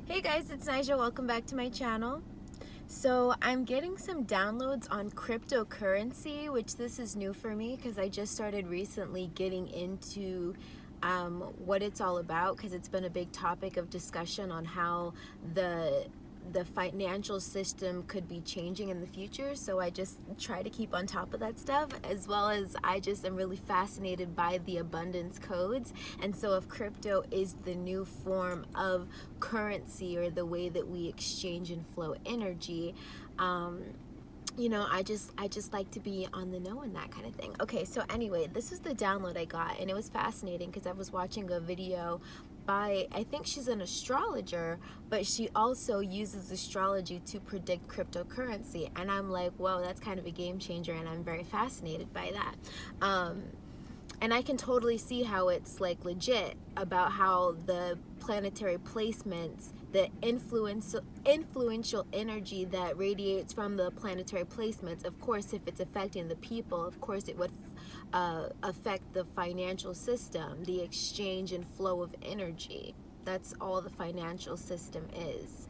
Hey guys, it's Nigel. Welcome back to my channel. So I'm getting some downloads on cryptocurrency, which this is new for me because I just started recently getting into what it's all about, because it's been a big topic of discussion on how the financial system could be changing in the future. So I just try to keep on top of that stuff, as well as I just am really fascinated by the abundance codes. And so if crypto is the new form of currency, or the way that we exchange and flow energy, I just like to be on the know and that kind of thing. Okay, so anyway, this is the download I got, and it was fascinating because I was watching a video by, I think she's an astrologer, but she also uses astrology to predict cryptocurrency, and I'm like, whoa, that's kind of a game changer, and I'm very fascinated by that. And I can totally see how it's like legit, about how the planetary placements, the influential energy that radiates from the planetary placements, of course, if it's affecting the people, of course it would affect the financial system, the exchange and flow of energy. That's all the financial system is.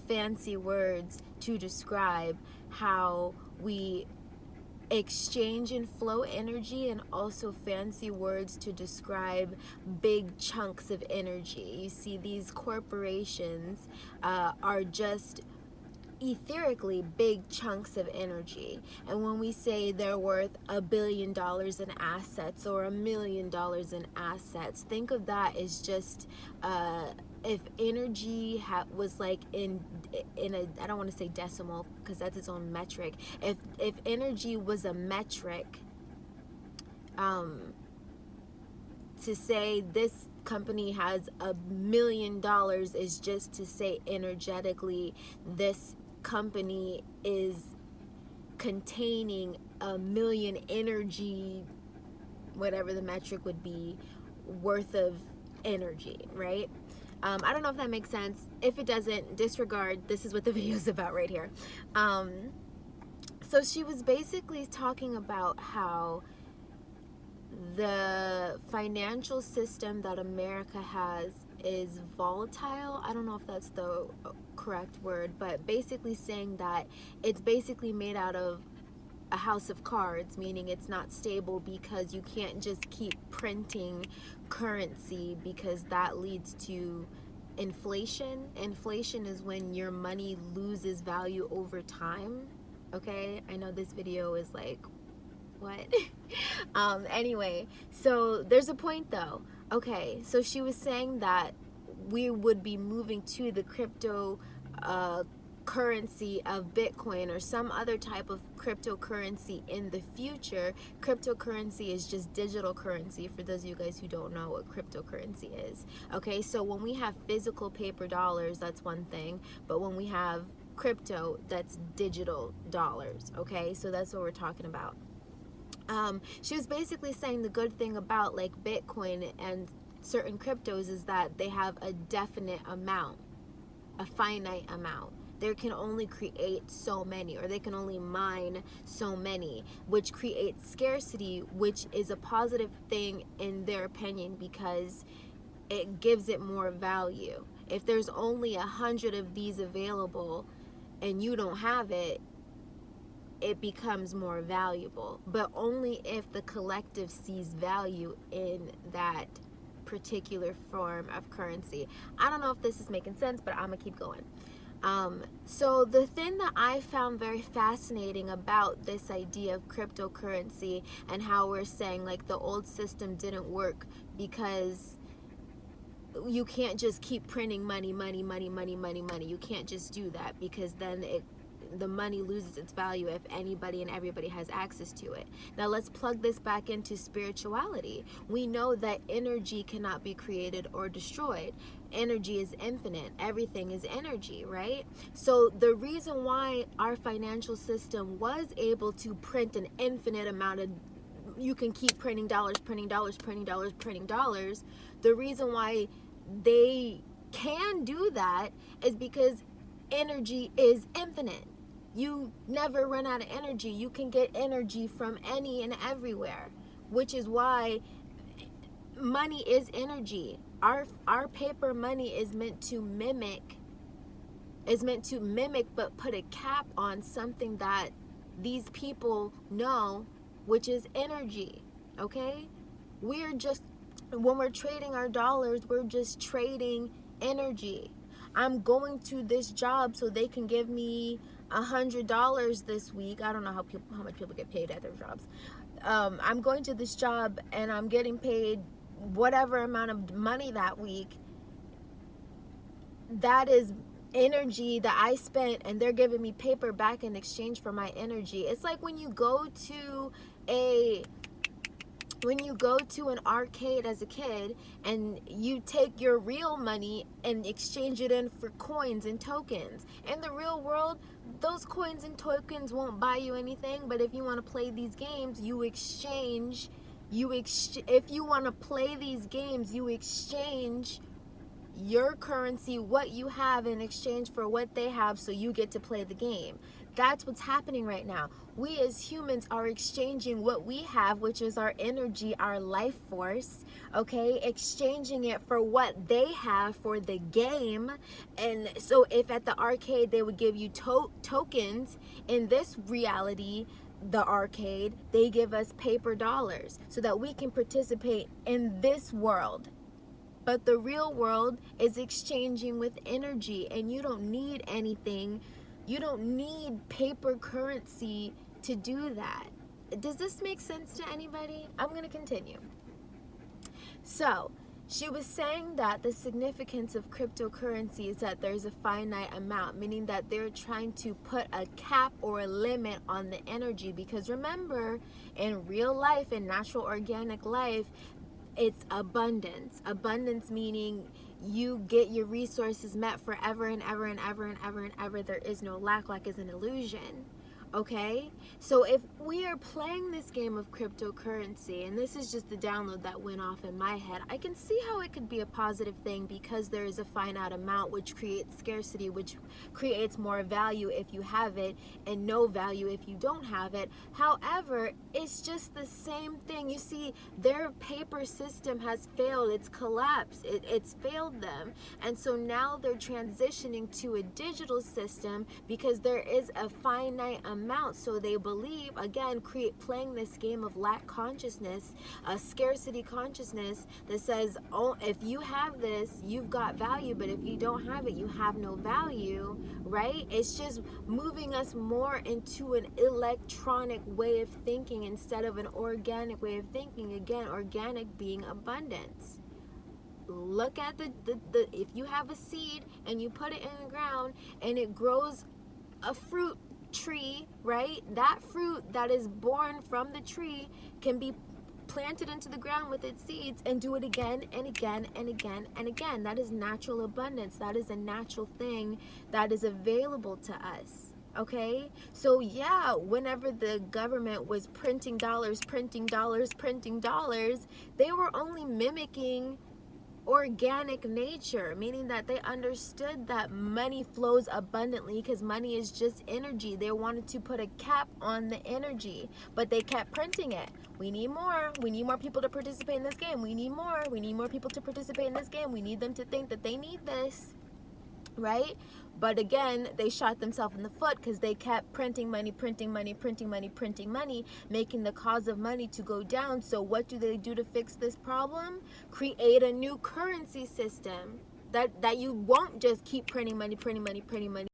Fancy words to describe how we exchange and flow energy, and also fancy words to describe big chunks of energy. You see, these corporations are just etherically big chunks of energy, and when we say they're worth $1 billion in assets or $1 million in assets, think of that as just if energy was like in a, I don't want to say decimal because that's its own metric. If energy was a metric, to say this company has $1 million is just to say energetically this company is containing 1 million energy, whatever the metric would be, worth of energy, right? I don't know if that makes sense. If it doesn't, disregard. This is what the video is about right here. So she was basically talking about how the financial system that America has is volatile. I don't know if that's the correct word, but basically saying that it's basically made out of a house of cards, meaning it's not stable, because you can't just keep printing currency, because that leads to inflation. Inflation is when your money loses value over time. Okay, I know this video is like, what? Anyway, so there's a point though. Okay, so she was saying that we would be moving to the crypto currency of Bitcoin or some other type of cryptocurrency in the future. Cryptocurrency is just digital currency, for those of you guys who don't know what cryptocurrency is. Okay, so when we have physical paper dollars, that's one thing, but when we have crypto, that's digital dollars. Okay, so that's what we're talking about. She was basically saying the good thing about like Bitcoin and certain cryptos is that they have a definite amount, a finite amount. They can only create so many, or they can only mine so many, which creates scarcity, which is a positive thing in their opinion, because it gives it more value. If there's only 100 of these available and you don't have it, it becomes more valuable, but only if the collective sees value in that particular form of currency. I don't know if this is making sense, but I'm gonna keep going. So the thing that I found very fascinating about this idea of cryptocurrency, and how we're saying like the old system didn't work because you can't just keep printing money. You can't just do that, because then the money loses its value if anybody and everybody has access to it. Now let's plug this back into spirituality. We know that energy cannot be created or destroyed. Energy is infinite. Everything is energy, right? So the reason why our financial system was able to print an infinite amount of, you can keep printing dollars, the reason why they can do that is because energy is infinite. You never run out of energy. You can get energy from any and everywhere, which is why money is energy. our paper money is meant to mimic but put a cap on something that these people know, which is energy. Okay, we're just, when we're trading our dollars, we're just trading energy. I'm going to this job so they can give me $100 this week. I don't know how much people get paid at their jobs. I'm going to this job and I'm getting paid whatever amount of money that week. That is energy that I spent, and they're giving me paper back in exchange for my energy. It's like when you go to an arcade as a kid and you take your real money and exchange it in for coins and tokens. In the real world, those coins and tokens won't buy you anything, but if you want to play these games, if you want to play these games, you exchange your currency, what you have, in exchange for what they have, so you get to play the game. That's what's happening right now. We as humans are exchanging what we have, which is our energy, our life force, okay, exchanging it for what they have for the game. And so if at the arcade they would give you tokens, in this reality, the arcade, they give us paper dollars so that we can participate in this world. But the real world is exchanging with energy, and you don't need anything. You don't need paper currency to do that. Does this make sense to anybody? I'm going to continue. So, she was saying that the significance of cryptocurrency is that there's a finite amount, meaning that they're trying to put a cap or a limit on the energy. Because remember, in real life, in natural organic life, it's abundance. Abundance meaning you get your resources met forever and ever and ever and ever and ever. There is no lack. Lack is an illusion. Okay, so if we are playing this game of cryptocurrency, and this is just the download that went off in my head, I can see how it could be a positive thing, because there is a finite amount, which creates scarcity, which creates more value if you have it and no value if you don't have it. However, it's just the same thing. You see, their paper system has failed. It's collapsed. It's failed them, and so now they're transitioning to a digital system because there is a finite amount. So they believe, again, playing this game of lack consciousness, a scarcity consciousness that says, oh, if you have this, you've got value, but if you don't have it, you have no value, right? It's just moving us more into an electronic way of thinking instead of an organic way of thinking. Again, organic being abundance. Look at the if you have a seed and you put it in the ground and it grows a fruit tree, right? That fruit that is born from the tree can be planted into the ground with its seeds and do it again and again and again and again. That is natural abundance. That is a natural thing that is available to us. Okay, so yeah, whenever the government was printing dollars, they were only mimicking organic nature, meaning that they understood that money flows abundantly because money is just energy. They wanted to put a cap on the energy, but they kept printing it. We need more people to participate in this game. We need more people to participate in this game. We need them to think that they need this, right? But again, they shot themselves in the foot because they kept printing money, making the cause of money to go down. So what do they do to fix this problem? Create a new currency system that you won't just keep printing money